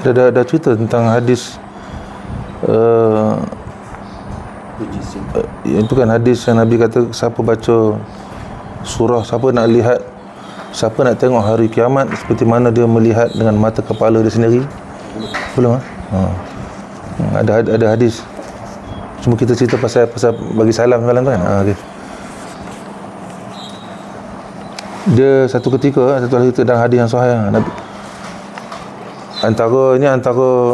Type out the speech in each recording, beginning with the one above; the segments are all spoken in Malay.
Ada cerita tentang hadis itu kan hadis yang Nabi kata, siapa baca surah, siapa nak lihat, siapa nak tengok hari kiamat seperti mana dia melihat dengan mata kepala dia sendiri. Belum ada hadis. Cuma kita cerita pasal bagi salam semalam kan. Okay. Dia satu ketika, satu hari dalam hadis yang sahih, Nabi antara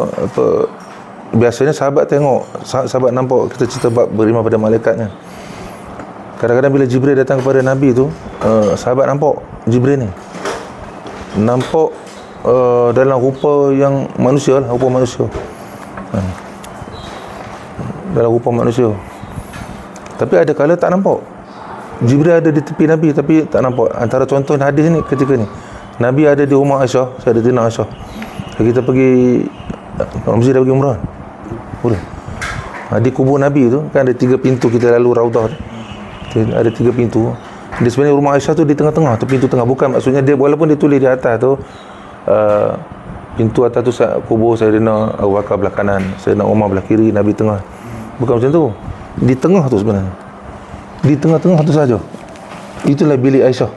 apa, biasanya sahabat tengok, sahabat nampak, kita cerita bab beriman pada malaikatnya. Kadang-kadang bila Jibril datang kepada Nabi tu, sahabat nampak Jibril ni nampak dalam rupa yang manusia lah, rupa manusia. Dalam rupa manusia. Tapi ada kala tak nampak. Jibril ada di tepi Nabi tapi tak nampak. Antara contoh hadis ni ketika ni, Nabi ada di rumah Aisyah, saya ada tina Aisyah. Kita pergi mesti dah pergi umrah. Boleh. Di kubur Nabi tu kan ada 3 pintu, kita lalu raudah tu. Ada 3 pintu. Dia sebenarnya rumah Aisyah tu di tengah-tengah, tu pintu tengah. Bukan maksudnya dia, walaupun dia tulis di atas tu pintu atas tu kubur Sayyidina Abu Bakar belah kanan, Sayyidina Umar belah kiri, Nabi tengah. Bukan macam tu. Di tengah tu sebenarnya. Di tengah-tengah tu saja. Itulah bilik Aisyah.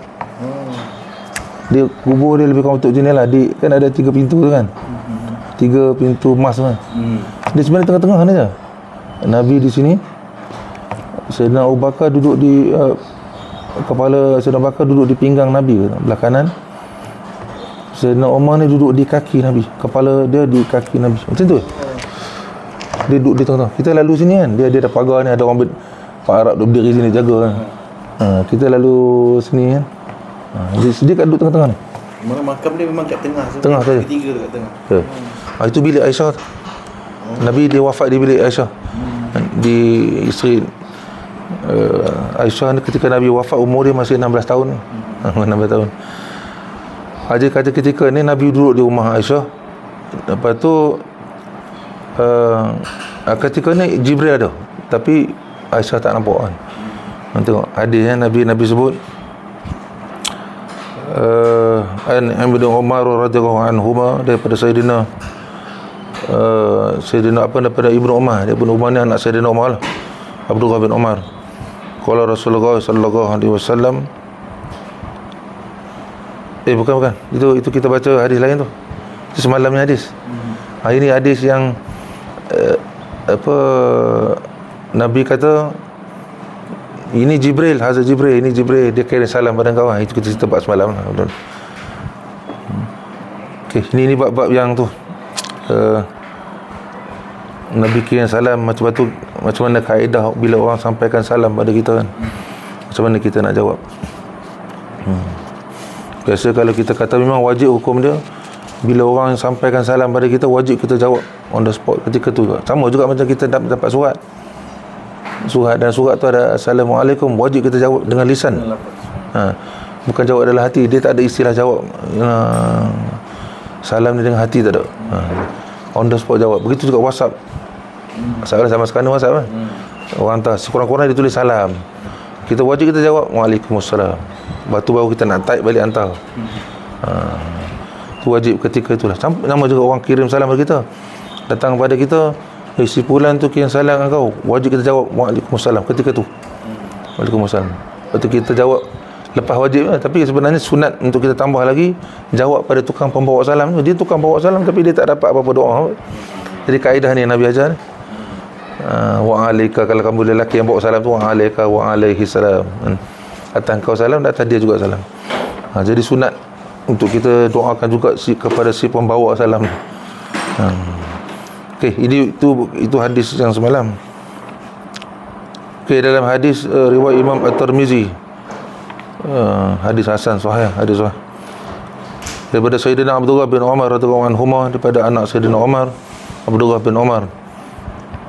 Dia kubur dia lebih kurang untuk jendela. Kan ada 3 pintu tu kan. 3 pintu emas tu kan. Dia sebenarnya tengah-tengah ni je. Nabi di sini. Sayyidina Abu Bakar duduk di kepala Sayyidina Abu Bakar duduk di pinggang Nabi belah kanan. Sayyidina Umar ni duduk di kaki Nabi. Kepala dia di kaki Nabi. Macam tu. Dia duduk di tengah-tengah. Kita lalu sini kan. Dia ada pagar ni, ada orang Pak Arab duduk berdiri sini jaga kan. Kita lalu sini kan. Dia kat duduk tengah-tengah ni. Mana makam dia memang kat tengah. Tengah tu. Ketiga tu kat tengah. Itu bilik Aisyah. Nabi dia wafat di bilik Aisyah. Di isteri Aisyah ni ketika Nabi wafat umur dia masih 16 tahun. 16 tahun. Ada ketika ni Nabi duduk di rumah Aisyah. Lepas tu ketika ni Jibril ada, tapi Aisyah tak nampak kan. Tengok hadis Nabi sebut an Ibnu Umar radhiyallahu anhuma, daripada Sayyidina daripada Ibnu Umar. Ibnu Umar ni anak Sayyidina Umar lah, Abdullah bin Umar. Qala Rasulullah sallallahu alaihi wasallam, bukan itu kita baca hadis lain tu. Itu semalamnya hadis. Hari ni hadis yang Nabi kata ini Jibril, Hazrat Jibril, ini Jibril, dia kirim salam pada kau. Itu kita cerita bab semalam lah. Okey, ini bab-bab yang tu Nabi kirim salam, macam mana kaedah bila orang sampaikan salam pada kita kan, macam mana kita nak jawab. Biasa kalau kita kata memang wajib hukum dia, bila orang sampaikan salam pada kita, wajib kita jawab on the spot ketika tu. Sama juga macam kita dapat surat, dan surat tu ada Assalamualaikum, wajib kita jawab dengan lisan. Bukan jawab dalam hati. Dia tak ada istilah jawab salam ni dengan hati, tak ada. On the spot jawab. Begitu juga WhatsApp. Sama sekarang WhatsApp kan. Orang hantar, sekurang-kurang dia tulis salam, kita wajib kita jawab Waalaikumsalam. Lepas tu baru kita nak type balik hantar. Itu wajib ketika itulah. Sama juga orang kirim salam kepada kita, datang kepada kita, si fulan tu kirim salam kat kau, wajib kita jawab Waalaikumsalam ketika tu. Waalaikumsalam. Lepas tu kita jawab lepas wajib lah. Tapi sebenarnya sunat untuk kita tambah lagi, jawab pada tukang pembawa salam. Dia tukang bawa salam tapi dia tak dapat apa-apa doa. Jadi kaedah ni Nabi ajar, wa'alaika, kalau kamu lelaki yang bawa salam tu, wa'alaika wa alaihi salam. Atas kau salam, atas dia juga salam. Jadi sunat untuk kita doakan juga kepada si pembawa salam. Okey, itu hadis yang semalam. Okey, dalam hadis riwayat Imam At-Tirmizi, hadis hasan sahih, hadis sahih, daripada Sayyidina Abdullah bin Umar radhiyallahu anhuma, daripada anak Sayyidina Umar, Abdullah bin Umar,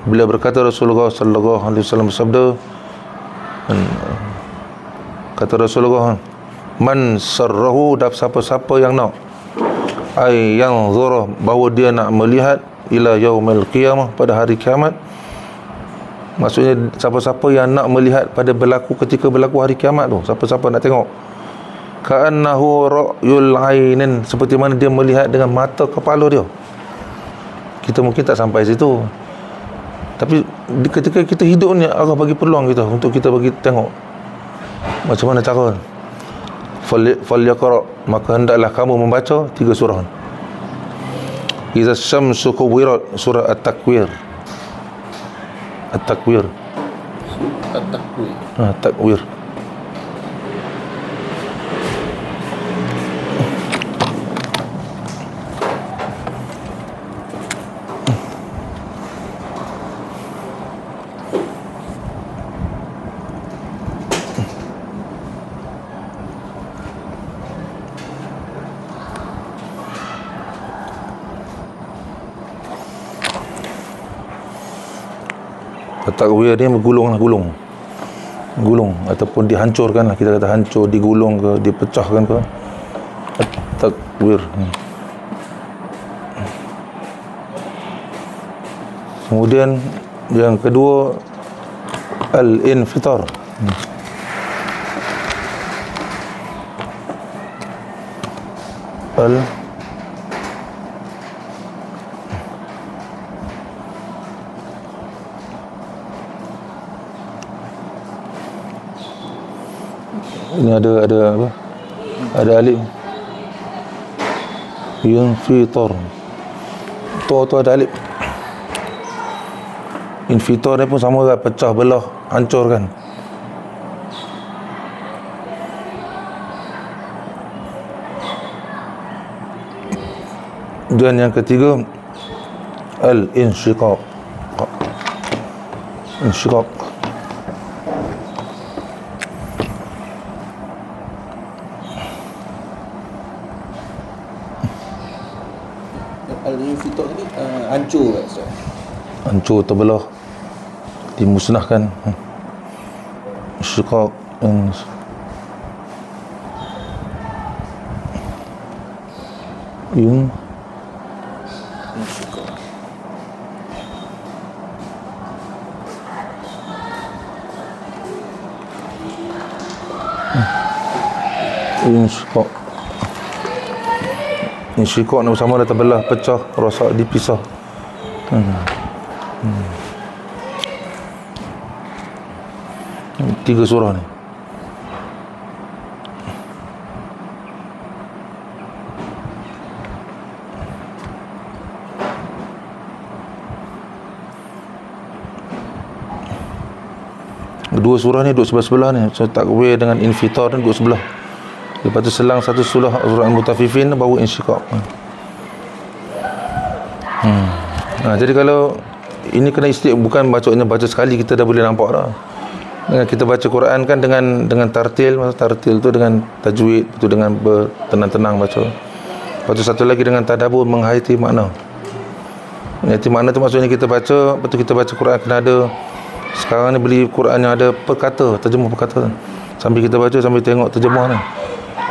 bila berkata Rasulullah sallallahu alaihi wasallam bersabda, kata Rasulullah, man sarrahu, siapa-siapa yang nak, ai yang zurah, bahawa dia nak melihat, ila yaumil qiyamah, pada hari kiamat. Maksudnya siapa-siapa yang nak melihat pada ketika berlaku hari kiamat tu, siapa-siapa nak tengok, ka'annahu ra'yul ainin, seperti mana dia melihat dengan mata kepala dia. kita mungkin tak sampai situ. Tapi ketika kita hidup ni, Allah bagi peluang kita untuk kita bagi tengok macam mana cara. Falyaqra, maka hendaklah kamu membaca 3 surah. Iza syamsu kuwirat, surah At-Takwir. At-Takwir. Takwir. Takwir ni gulung ataupun dihancurkan lah, kita kata hancur, digulung ke, dipecahkan ke. Takwir. Kemudian yang kedua, al-infitar. Ini ada apa? Ada alif. Infitar. Tu ada alif. Infitar ni pun sama kan, pecah belah, hancur kan. Dan yang ketiga, al-insyiqaq. Insyiqaq. Al-infitar ni hancur kan Ustaz? Hancur, terbelah, dimusnahkan. Insyiqaq. Insyiqaq. Insyiqaq ni sama dah terbelah, pecah, rosak, dipisah. Tiga surah ni. Dua surah ni duduk sebelah-sebelah ni. So, Takwir dengan Infitar ni duduk sebelah. Lepas tu selang satu surah Al-Mutaffifin, baru Insyiqaq. Jadi kalau ini kena bukan baca sekali kita dah boleh nampak dah. Dengan kita baca Quran kan dengan tartil, tartil tu dengan tajwid, tu dengan bertenang-tenang baca. Lepas tu satu lagi dengan tadabbur, menghayati makna. Menghayati makna tu maksudnya kita baca, betul kita baca Quran kena ada. Sekarang ni beli Quran yang ada perkata, terjemah perkata. Sambil kita baca, sambil tengok terjemah ni.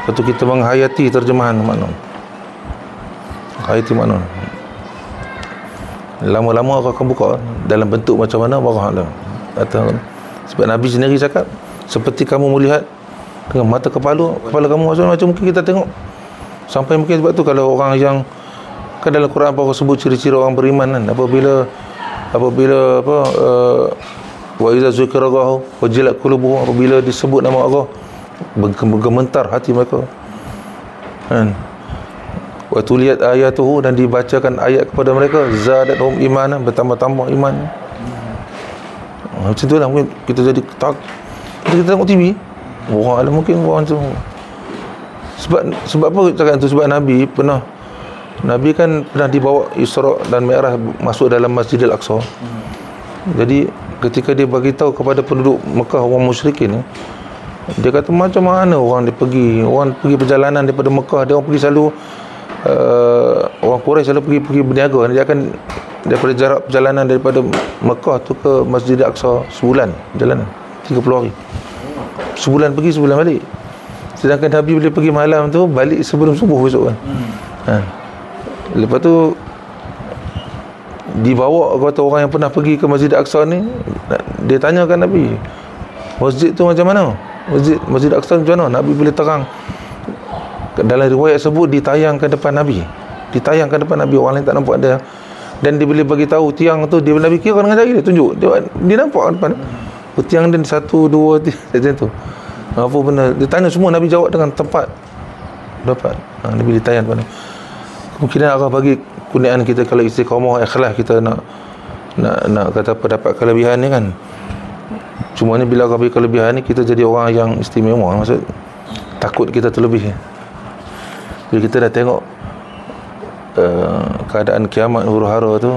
Lepas tu kita menghayati terjemahan makna. Hayati makna. Lama-lama kau akan buka dalam bentuk macam mana, wallahu a'lam. Sebab Nabi sendiri cakap, seperti kamu melihat dengan mata kepala kamu, macam mungkin kita tengok. Sampai mungkin sebab tu kalau orang yang kan dalam Quran apa sebut ciri-ciri orang beriman kan, apabila wa iza zukira Allah wajilat qulubuhum, apabila disebut nama Allah bergementar hati mereka kan. Wa tuliyat ayatuhu, dan dibacakan ayat kepada mereka, zadatuhum imanan, bertambah-tambah iman. Macam tu lah mungkin kita jadi kita tengok TV. Wah, mungkin orang tu sebab apa cakap tu, sebab Nabi kan pernah dibawa Isra dan Mi'raj masuk dalam Masjidil Aqsa. Jadi ketika dia bagi tahu kepada penduduk Mekah, orang musyrikin ni, dia kata macam mana orang pergi perjalanan daripada Mekah, dia orang pergi selalu orang Quraisy selalu pergi berniaga. Dia akan daripada jarak perjalanan daripada Mekah tu ke Masjidil Aqsa sebulan perjalanan, 30 hari. Sebulan pergi, sebulan balik. Sedangkan Nabi boleh pergi malam tu, balik sebelum subuh besok kan. Lepas tu dibawa kata orang yang pernah pergi ke Masjid Aqsa ni, dia tanyakan Nabi, masjid tu macam mana? Masjid Aqsa macam mana? Nabi boleh terang. Dalam riwayat sebut ditayangkan depan Nabi. Orang lain tak nampak dia Dan dia boleh bagi tahu tiang tu, dia Nabi kira dengan jari dia tunjuk. Dia nampak depan. Tiang dia 1 2 3 macam tu. Apa benda dia tanya semua, Nabi jawab dengan tepat. Dapat. Nabi ditanya depan. Kemungkinan Allah bagi kurniaan kita kalau istiqamah ikhlas, kita nak kata apa, dapat kelebihan ni kan. Cuma ni bila Allah bagi kelebihan ni, kita jadi orang yang istimewa. Maksud takut kita terlebih. Bila kita dah tengok keadaan kiamat huru-hara tu,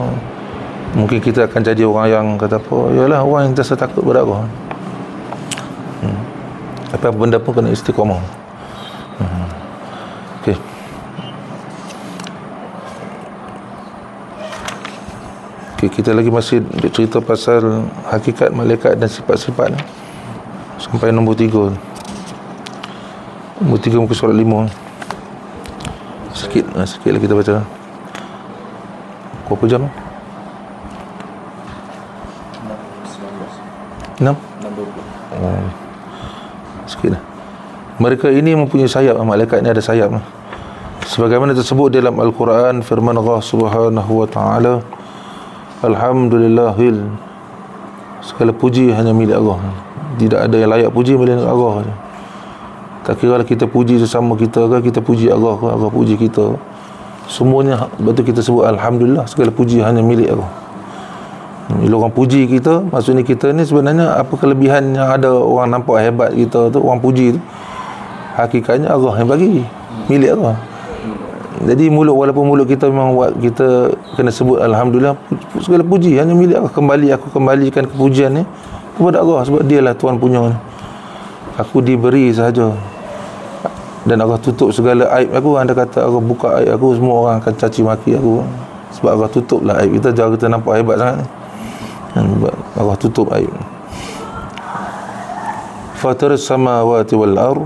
mungkin kita akan jadi orang yang kata apa, yalah orang yang terasa takut pada Allah. Apa benda pun kena istiqamah. Okey. Okay, kita lagi masih cerita pasal hakikat malaikat dan sifat-sifat ni. Sampai nombor 3. Nombor 3 muka surat 5. Sikit lagi kita baca. Berapa jam? 6? Sikit dah. Mereka ini mempunyai sayap. Malaikat ni ada sayap. Sebagaimana tersebut dalam Al-Quran, firman Allah Subhanahu wa ta'ala, Alhamdulillahil, segala puji hanya milik Allah. Tidak ada yang layak puji melainkan Allah. Tak kira lah kita puji sesama kita ke, kita puji Allah ke, Allah puji kita, semuanya betul kita sebut Alhamdulillah, segala puji hanya milik Allah. Bila orang puji kita, maksudnya kita ni sebenarnya apa kelebihan yang ada orang nampak hebat kita tu, orang puji tu, hakikatnya Allah yang bagi, milik Allah. Jadi walaupun mulut kita memang buat kita kena sebut Alhamdulillah, segala puji hanya milik Allah. Aku kembalikan kepujian ni kepada Allah, sebab dialah Tuhan punya ni. Aku diberi sahaja, dan Allah tutup segala aib aku. Anda kata Allah buka aib aku, semua orang akan caci maki aku. Sebab Allah tutuplah aib kita. Jangan kita nampak hebat sangat ni, Allah tutup aib. Fataris samawati wal ardh,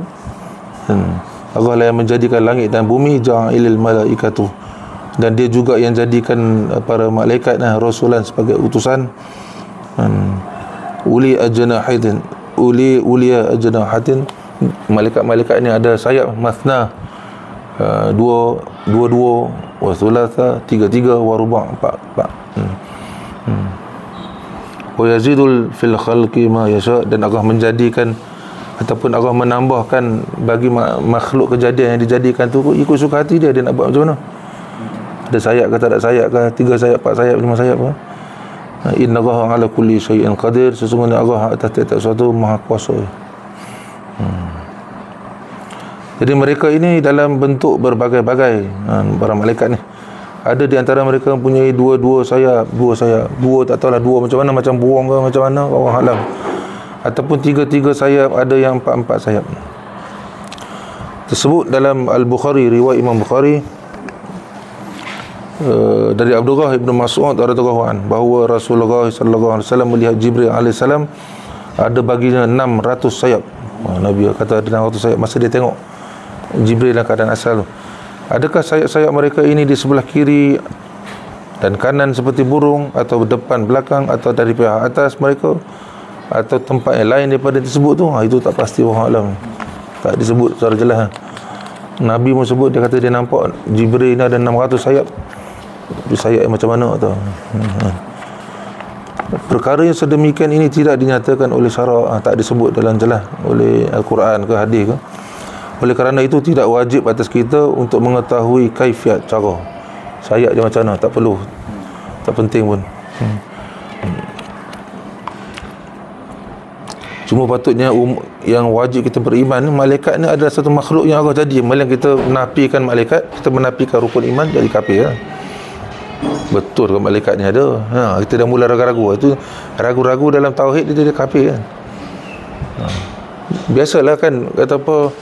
Allah lah yang menjadikan langit dan bumi, ja'ilil malaikatu, dan dia juga yang jadikan para malaikat rasulan sebagai utusan, uli ajnahatin, ulia ajnahatin, malaikat-malaikat ni ada sayap, mathna, dua, wa thulatha, tiga, wa ruba', empat. Wa yazidul fil khalqi ma yasha, dan Allah menjadikan ataupun Allah menambahkan bagi makhluk kejadian yang dijadikan tu ikut suka hati dia nak buat macam mana. Ada sayap ke tak ada sayap ke, 3 sayap, 4 sayap, 5 sayap ke. Innallaha ala kulli syai'in qadir, sesungguhnya Allah atas tiap-tiap sesuatu maha kuasa. Jadi mereka ini dalam bentuk berbagai-bagai, para malaikat ni. Ada di antara mereka mempunyai 2 sayap, 2 sayap, 2 tak tahulah 2 macam mana, macam burung ke macam mana, Allah alam. Ataupun 3 sayap, ada yang 4 sayap. Tersebut dalam Al-Bukhari, riwayat Imam Bukhari, dari Abdullah ibn Mas'ud radhiyallahu anhu, bahawa Rasulullah sallallahu alaihi wasallam melihat Jibril alaihi salam ada baginya 600 sayap. Nabi kata ada 600 sayap masa dia tengok Jibril dalam keadaan asal. Adakah sayap-sayap mereka ini di sebelah kiri dan kanan seperti burung, atau depan belakang, atau dari pihak atas mereka, atau tempat yang lain daripada disebut tu? Itu tak pasti, wallahu alam. Tak disebut secara jelas. Nabi pun sebut, dia kata dia nampak Jibril ni ada 600 sayap. Sayap yang macam mana tu? Perkara yang sedemikian ini tidak dinyatakan oleh syarak, tak disebut dalam jelas oleh Al-Quran ke hadis ke. Oleh kerana itu tidak wajib atas kita untuk mengetahui kaifiat, cara sayap dia macam mana, tak perlu, tak penting pun. Cuma patutnya yang wajib kita beriman, malaikat ni adalah satu makhluk yang Allah jadi. Melainkan kita menafikan malaikat, kita menafikan rukun iman, jadi kafir lah. Betul ke malaikat ni ada? Kita dah mula ragu-ragu. Itu ragu-ragu dalam tauhid, dia jadi kafir kan. Biasalah kan, kata apa,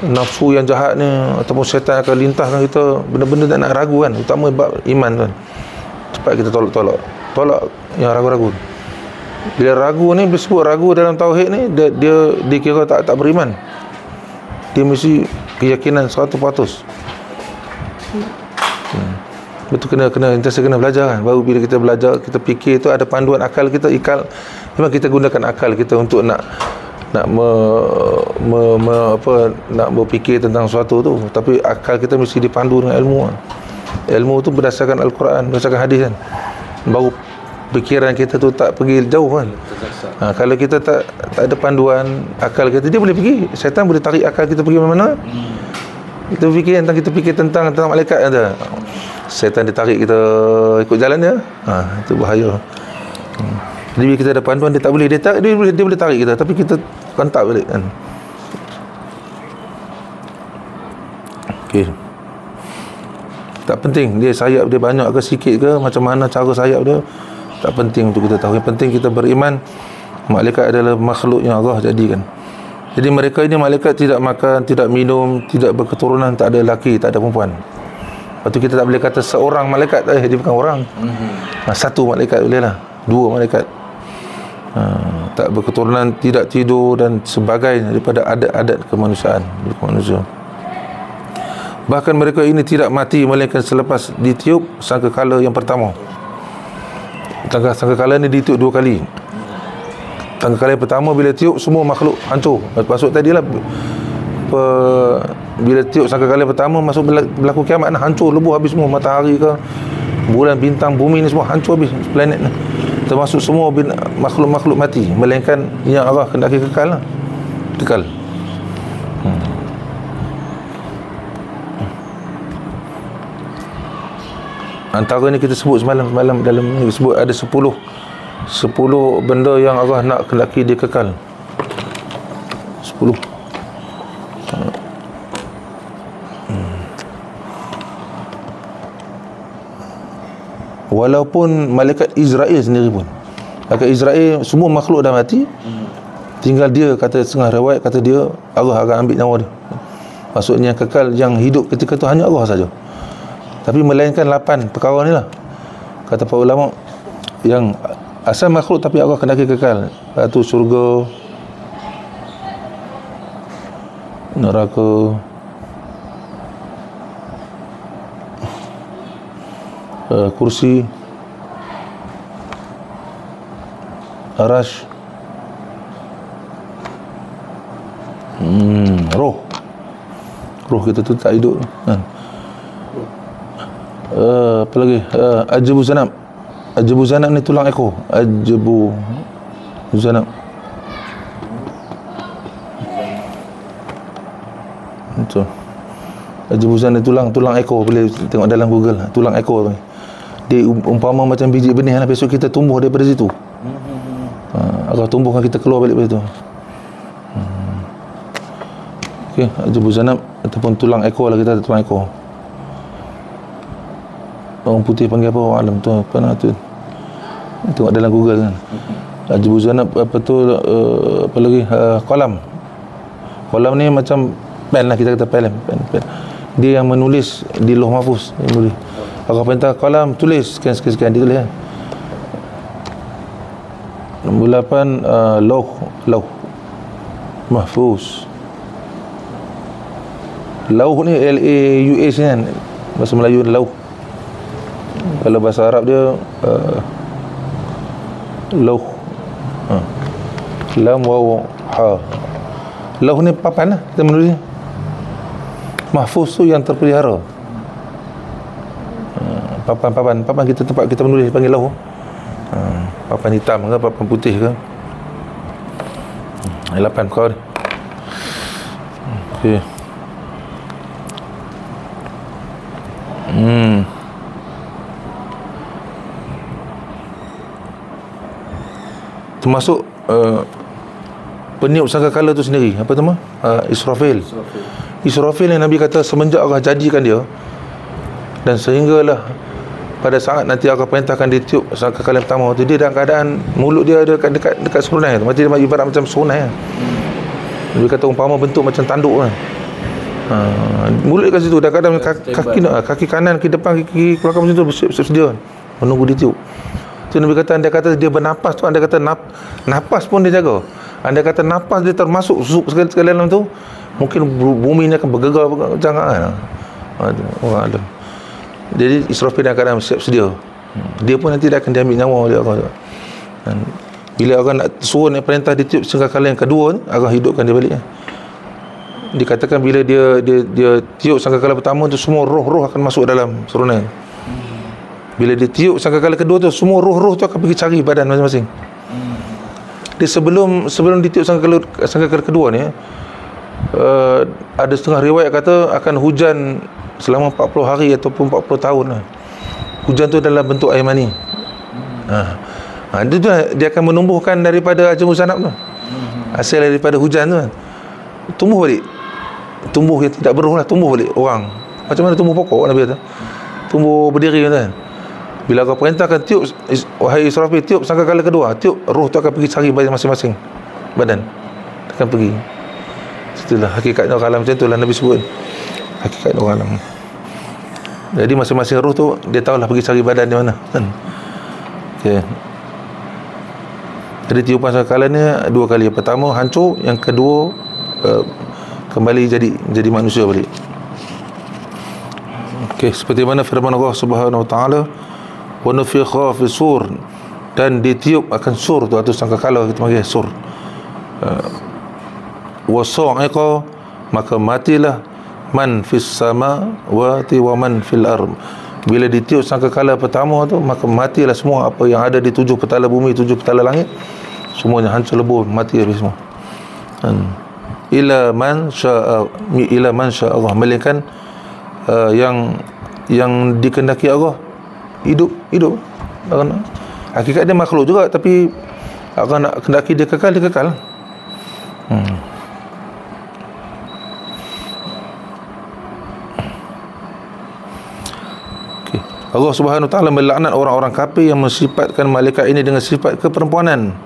nafsu yang jahat ni ataupun syaitan akan lintahkan kita benda-benda tak nak ragu kan, utama bab iman kan. Cepat kita tolak yang ragu-ragu. Bila ragu ni, disebut ragu dalam tauhid ni, dia dikira tak beriman. Dia mesti keyakinan 100%. Betul, kena belajar kan. Baru bila kita belajar, kita fikir tu ada panduan akal kita, memang kita gunakan akal kita untuk nak berfikir tentang sesuatu tu, tapi akal kita mesti dipandu dengan ilmu kan. Ilmu tu berdasarkan Al-Quran, berdasarkan hadis kan. Baru fikiran kita tu tak pergi jauh kan. Kalau kita tak ada panduan akal kita, dia boleh pergi. Syaitan boleh tarik akal kita pergi mana-mana. Kita fikir tentang malaikat ada. Syaitan dia tarik kita ikut jalan dia. Itu bahaya. Jadi bila kita ada panduan, dia tak boleh, dia boleh tarik kita, tapi kita kontak balik kan. Okey. Tak penting dia sayap dia banyak ke sikit ke, macam mana cara sayap dia, tak penting untuk kita tahu. Yang penting kita beriman malaikat adalah makhluk yang Allah jadikan. Jadi mereka ini malaikat tidak makan, tidak minum, tidak berketurunan, tak ada lelaki, tak ada perempuan. Lepas tu kita tak boleh kata seorang malaikat, dia bukan orang. Satu malaikat boleh lah, dua malaikat. Tak berketurunan, tidak tidur dan sebagainya daripada adat-adat kemanusiaan. Bahkan mereka ini tidak mati melainkan selepas ditiup sangkakala yang pertama. Sangkakala ni ditiup 2 kali. Sangkakala yang pertama bila tiup, semua makhluk hancur. Maksud tadilah bila tiup sangkakala yang pertama, masuk berlaku kiamat, hancur lebuh habis semua. Matahari ke, bulan, bintang, bumi ni semua hancur habis, planet ni. Termasuk semua makhluk-makhluk mati, melainkan yang Allah kendaki kekal lah. Kekal. Antara ni kita sebut semalam dalam ni sebut ada 10 benda yang Allah nak kendaki dia kekal. 10. Walaupun malaikat Israel sendiri pun, malaikat Israel semua makhluk dah mati, tinggal dia, kata setengah riwayat kata dia Allah akan ambil nyawa dia. Maksudnya yang kekal, yang hidup ketika tu hanya Allah saja. Tapi melainkan 8 perkara ni lah, kata para ulama, yang asal makhluk tapi Allah kendaki kekal, iaitu syurga, neraka, kursi, arash, roh kita tu tak hidup kan. Apa lagi, ajabu zanab ni tulang ekor. Ajabu zanab itu, ajabu zanab tulang ekor. Boleh tengok dalam Google, tulang ekor ni. Dia umpama macam biji benih lah, besok kita tumbuh daripada situ. Allah tumbuhkan kita keluar balik daripada situ. Okey, ajabu zanab ataupun tulang ekor lah, kita ada tulang ekor. Orang putih panggil apa, orang alam tu apa nak tu, tengok dalam Google kan. Ajabu zanab apa tu, apa lagi, qalam ni macam pen lah, kita kata pen. Dia yang menulis di Lauh Mahfuz, dia menulis. Allah perintah qalam, tulis sekian dia tulis kan. Nombor 8, Lauh Mahfuz. Lauh ni L-A-U-S kan, bahasa Melayu lauh. Kalau bahasa Arab dia lauh, lam waw ha. Lauh ni papan lah kita menulis. Mahfuz tu yang terpelihara. Papan kita, tempat kita menulis panggil lauh. Papan hitam ke, papan putih ke. 8 kau ni. Okey. Termasuk peniup sangkakala tu sendiri, apa nama? Israfil yang Nabi kata semenjak Allah jadikan dia, dan sehinggalah pada saat nanti Allah perintahkan dia tiup sangkakala pertama tu, dia dalam keadaan mulut dia ada dekat serunai tu, macam dia ibarat macam serunai kan. Nabi kata umpama bentuk macam tanduk kan. Mulut kat situ, dah kadang kaki kanan, kaki depan, kaki belakang macam tu bersiap sedia menunggu ditiup. Tu Nabi kata, anda kata dia bernapas tu, anda kata napas pun dia jaga. Anda kata napas dia termasuk sekali dalam tu, mungkin bumi ni akan bergegar jangan orang ada. Jadi Israfil dalam keadaan siap sedia. Dia pun nanti dia akan diambil nyawa oleh Allah. Dan bila orang nak suruh perintah ditiup sangkakala yang kedua, Allah hidupkan dia balik. dikatakan bila dia tiup sangkakala pertama tu, semua roh-roh akan masuk dalam serunai. Bila dia tiup sangkakala kedua tu, semua roh-roh tu akan pergi cari badan masing-masing. Dia sebelum ditiup sangkakala kedua ni, ada setengah riwayat kata akan hujan selama 40 hari ataupun 40 tahun lah. Hujan tu dalam bentuk air mani. Dia akan menumbuhkan daripada ajamul zanab tu. Hasil daripada hujan tu kan, tumbuh balik. Tumbuh yang tidak beruh lah, tumbuh balik orang. Macam mana tumbuh pokok Nabi kata, tumbuh berdiri kan. Bila kau perintahkan tiup, wahai Israfil, tiup sangkakala kedua, tiup, roh tu akan pergi cari masing-masing badan, akan pergi. Itulah hakikat orang alam, macam itulah Nabi sebut hakikat orang alam. Jadi masing-masing roh tu dia tahulah pergi cari badan di mana kan. Okay. Jadi tiupan sangkakala ni dua kali. Yang pertama hancur, yang kedua kembali jadi manusia balik. Okey, seperti mana firman Allah Subhanahu wa taala, wa nufikha fi sur, dan ditiup akan sur tu atau sangkakala, kita panggil sur. Wa sa'iqa, maka matilah man fis samawati wa man fil ard. Bila ditiup sangkakala pertama tu, maka matilah semua apa yang ada di 7 petala bumi, 7 petala langit, semuanya hancur lebur, mati habis semua. Ila man syaa Allah, melainkan yang dikehendaki Allah hidup. Hakikat dia makhluk juga, tapi akan nak kendaki dia kekal. Allah Subhanahu wa taala melaknat orang-orang kafir yang mensifatkan malaikat ini dengan sifat keperempuanan.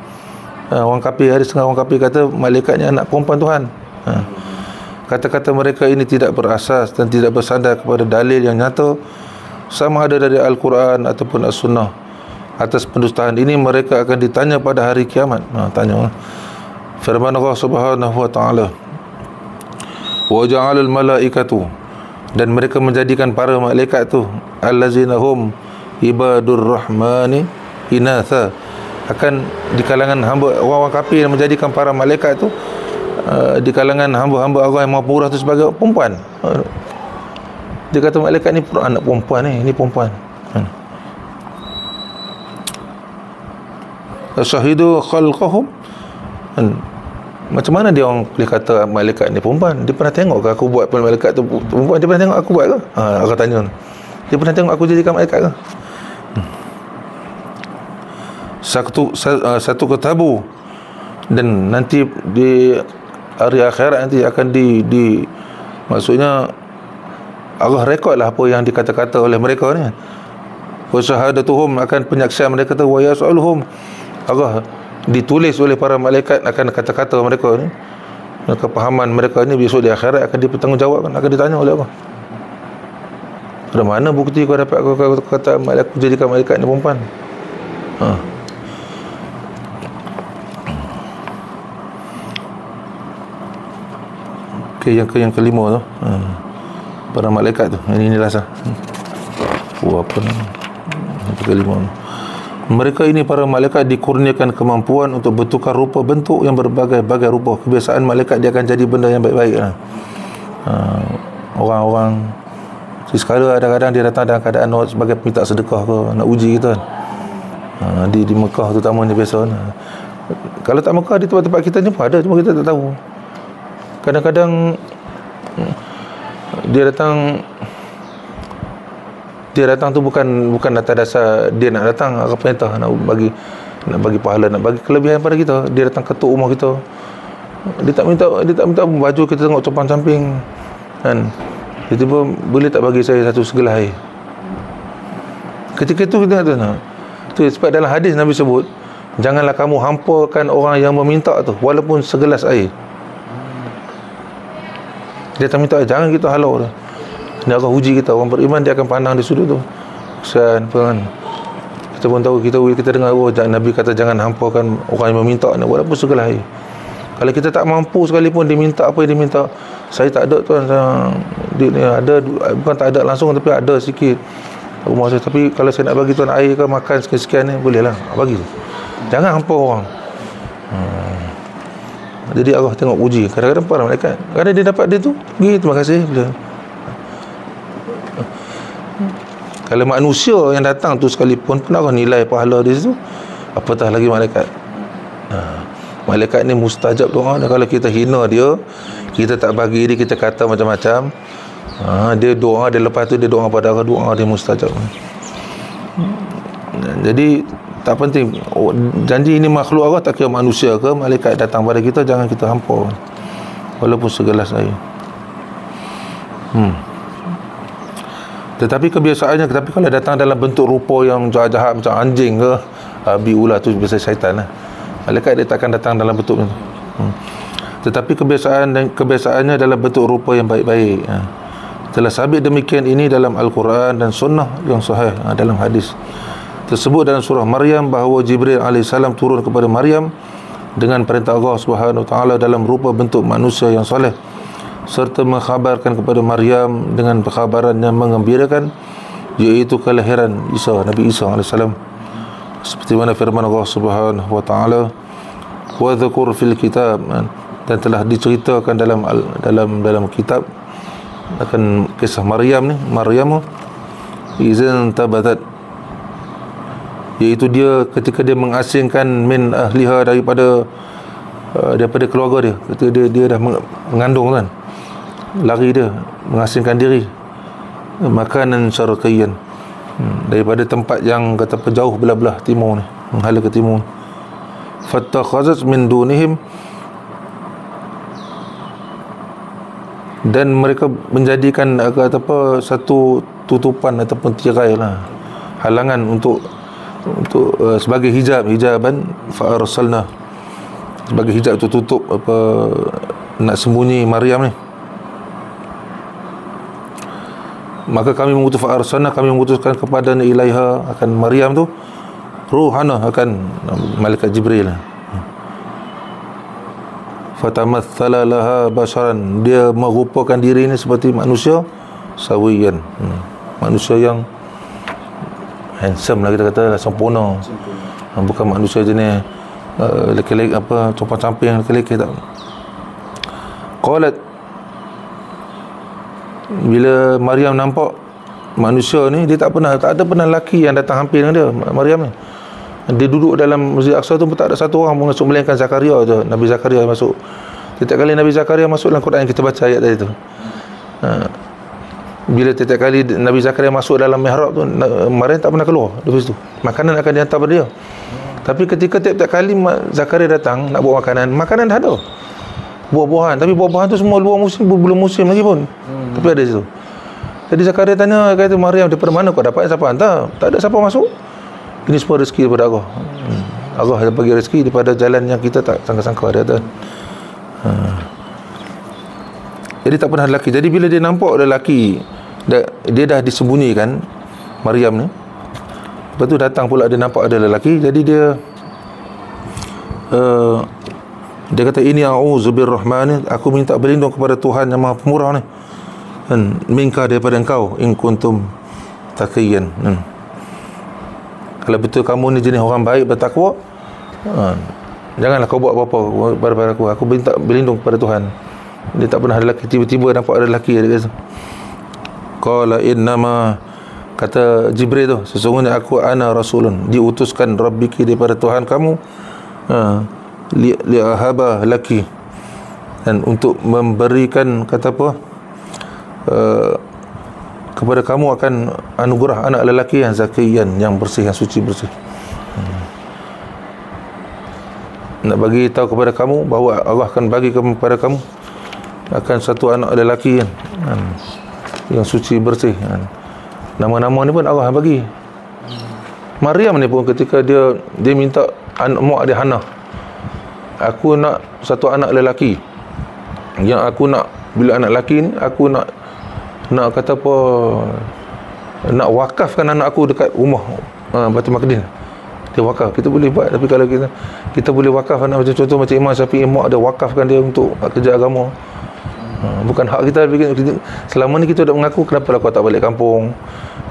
Orang kafir, ada setengah orang kafir kata malaikatnya anak perempuan Tuhan. Kata-kata mereka ini tidak berasas dan tidak bersandar kepada dalil yang nyata, sama ada dari Al-Quran ataupun As-Sunnah. Atas pendustaan ini mereka akan ditanya pada hari kiamat. Tanya. Firman Allah Subhanahu wa taala, wa ja'alul malaikatu, dan mereka menjadikan para malaikat tu, allazina hum ibadur rahmani inatha, akan di kalangan hamba orang kafir yang menjadikan para malaikat tu di kalangan hamba-hamba Allah yang Maha Pemurah tu sebagai perempuan. Dia kata malaikat ni anak perempuan ni, ini perempuan. Syahidu khalqahum. Macam mana dia orang boleh kata malaikat ni perempuan? Dia pernah tengok ke aku buat malaikat tu perempuan? Dia pernah tengok aku buat ke? Aku tanya. Dia pernah tengok aku jadikan malaikat ke? Satu ketabu, dan nanti di hari akhirat nanti akan maksudnya Allah rekodlah apa yang dikata-kata oleh mereka ni. Wa syahadatuhum, akan penyaksian mereka tu, wa yas'aluhum, Allah ditulis oleh para malaikat akan kata-kata mereka ni, kepahaman mereka ni besok di akhirat akan dipertanggungjawabkan, akan ditanya oleh Allah. Dari mana bukti kau dapat kau kata aku jadikan malaikat ni perempuan? Okey, yang kelima tu, para malaikat tu, inilah sah. Apa ni? Yang kelima tu, mereka ini para malaikat dikurniakan kemampuan untuk bertukar rupa bentuk yang berbagai-bagai rupa. Kebiasaan malaikat dia akan jadi benda yang baik-baik lah. Orang-orang sekala kadang-kadang dia datang dalam keadaan sebagai minta sedekah ke, nak uji kita kan. Di Mekah terutamanya biasa kan. Kalau tak Mekah, di tempat-tempat kita ni pun ada, cuma kita tak tahu. Kadang-kadang dia datang tu bukan atas dasar dia nak datang apa perintah, nak bagi pahala, nak bagi kelebihan pada kita. Dia datang ketuk rumah kita, dia tak minta baju kita tengok compang-camping kan. Dia tiba, boleh tak bagi saya satu segelas air? Ketika itu kita kata, tu sebab dalam hadis Nabi sebut, janganlah kamu hampakan orang yang meminta tu walaupun segelas air. Dia tak minta, jangan kita halau tu. Dia akan uji kita. Orang beriman dia akan pandang di sudut tu. Kesian apa kan. Kita pun tahu, kita dengar, Nabi kata jangan hampakan orang yang meminta ni walaupun segelas air. Kalau kita tak mampu sekalipun dia minta apa yang dia minta, saya tak ada tuan, dia ada, bukan tak ada langsung tapi ada sikit rumah saya, tapi kalau saya nak bagi tuan air ke makan sekian-sekian ni, boleh lah bagi. Jangan hampa orang. Jadi Allah tengok uji. Kadang-kadang para malaikat, kadang dia dapat dia tu, pergi terima kasih. Kalau manusia yang datang tu sekalipun pun Allah nilai pahala di situ, apatah lagi malaikat. Malaikat ni mustajab doa. Dan kalau kita hina dia, kita tak bagi dia, kita kata macam-macam, dia doa, dia lepas tu dia doa pada Allah, doa dia mustajab. Jadi tak penting janji ini makhluk Allah, tak kira manusia ke malaikat datang pada kita, jangan kita hampa walaupun segelas air. Tetapi kebiasaannya, tapi kalau datang dalam bentuk rupa yang jahat-jahat macam anjing ke, babi, ular, tu biasa syaitan lah. Malaikat dia takkan datang dalam bentuk itu. Tetapi kebiasaannya dalam bentuk rupa yang baik-baik. Telah sabit demikian ini dalam Al-Quran dan sunnah yang sahih, dalam hadis tersebut dalam surah Maryam bahawa Jibril AS turun kepada Maryam dengan perintah Allah Subhanahu Wa Taala dalam rupa bentuk manusia yang soleh, serta mengkhabarkan kepada Maryam dengan perkhabaran yang mengembirakan, iaitu kelahiran Nabi Isa AS, seperti mana firman Allah Subhanahu Wa Taala, wa dzakur fil kitab, dan telah diceritakan dalam kitab akan kisah Maryam izin tabatat, iaitu dia ketika dia mengasingkan min ahliha daripada keluarga dia, ketika dia dah mengandung kan, lari dia mengasingkan diri, makanan syarqiyan, daripada tempat yang kata jauh belah-belah timur ni, menghala ke timur. Fattakhazat min dunihim, dan mereka menjadikan satu tutupan ataupun tirai lah, halangan untuk sebagai hijaban, fa arsalna, sebagai hijab untuk tutup nak sembunyi Maryam ni. Maka kami mengutuskan kepada ilaiha, akan Maryam tu, ruhana, akan malaikat Jibril. Fatamatsala laha basharan, dia merupakan diri ni seperti manusia sawiyan, manusia yang handsome lah, kita kata lah, sempurna. Bukan manusia jenis lelaki-lelaki compang-camping lelaki-lelaki, tak. Qalat, bila Maryam nampak manusia ni, dia tak ada pernah lelaki yang datang hampir dengan dia, Maryam ni. Dia duduk dalam Masjid Aqsa tu pun tak ada satu orang pun masuk, melainkan Zakaria je, Nabi Zakaria masuk. Setiap kali Nabi Zakaria masuk dalam Quran yang kita baca ayat tadi tu, bila setiap kali Nabi Zakaria masuk dalam mihrab tu, Maryam tak pernah keluar dari situ. Makanan akan dihantar pada dia. Tapi ketika tiap-tiap kali Zakaria datang nak bawa makanan dah ada. Buah-buahan, tapi buah-buahan tu semua luar musim, belum musim lagi pun. Tapi ada situ. Jadi Zakaria tanya, kata Maryam, daripada mana kau dapat, siapa hantar? Tak ada siapa masuk. Ini semua rezeki daripada Allah. Allah ada bagi rezeki daripada jalan yang kita tak sangka-sangka ada. Jadi tak pernah lelaki. Jadi bila dia nampak ada lelaki, dia dah disembunyikan Maryam ni, lepas tu datang pula dia nampak ada lelaki, jadi dia kata, ini a'udzu birrahmani, aku minta berlindung kepada Tuhan yang Maha Pemurah ni, dan minka, daripada engkau, in kuntum taqiyan, kalau betul kamu ni jenis orang baik bertakwa, janganlah kau buat apa-apa pada aku minta berlindung kepada Tuhan. Dia tak pernah ada lelaki, tiba-tiba nampak ada lelaki dia kata. Qala innama, kata Jibril tu, sesungguhnya aku ana rasulun, diutuskan rabbiki, daripada Tuhan kamu, li'ahaba laki, dan untuk memberikan kepada kamu akan anugerah anak lelaki yang zakiyan, yang bersih, yang suci bersih. Nak bagi tahu kepada kamu bahawa Allah akan bagi kepada kamu akan satu anak lelaki yang suci bersih. Nama-nama ni pun Allah bagi. Maryam ni pun ketika dia minta mak dia Hana, aku nak satu anak lelaki, yang aku nak, bila anak lelaki ni aku nak kata apa, nak wakafkan anak aku dekat rumah Baitul Maqdis. Dia wakaf, kita boleh buat. Tapi kalau kita boleh wakaf anak, macam contoh macam Imam Syafi'i, mak dia wakafkan dia untuk kerja agama, bukan hak kita. Selama ni kita dah mengaku, kenapa kau tak balik kampung,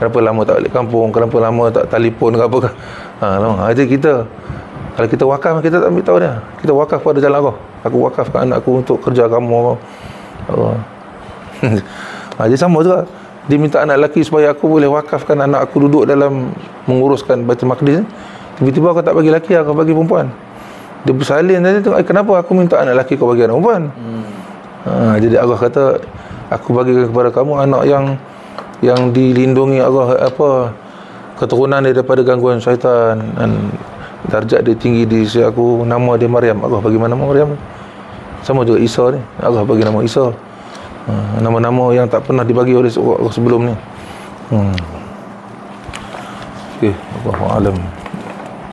kenapa lama tak balik kampung, kenapa lama tak telefon ke apa. Jadi kita Kalau kita wakaf, kita tak ambil tahu dia. Kita wakaf pada jalan Allah. Aku wakafkan anak aku untuk kerja agama. Jadi sama juga. Dia minta anak lelaki supaya aku boleh wakafkan anak aku duduk dalam menguruskan Baitul Maqdis. Tiba-tiba aku tak bagi lelaki, aku bagi perempuan. Dia bersalin tadi tu, kenapa aku minta anak lelaki kau bagi anak perempuan? Jadi Allah kata, aku bagikan kepada kamu anak yang dilindungi Allah, keturunan dia daripada gangguan syaitan, dan darjat dia tinggi di sisi aku. Nama dia Maryam. Allah bagi nama Maryam. Sama juga Isa ni, Allah bagi nama Isa. Nama-nama yang tak pernah dibagi oleh Allah sebelum ni. Okey, Allahu a'lam.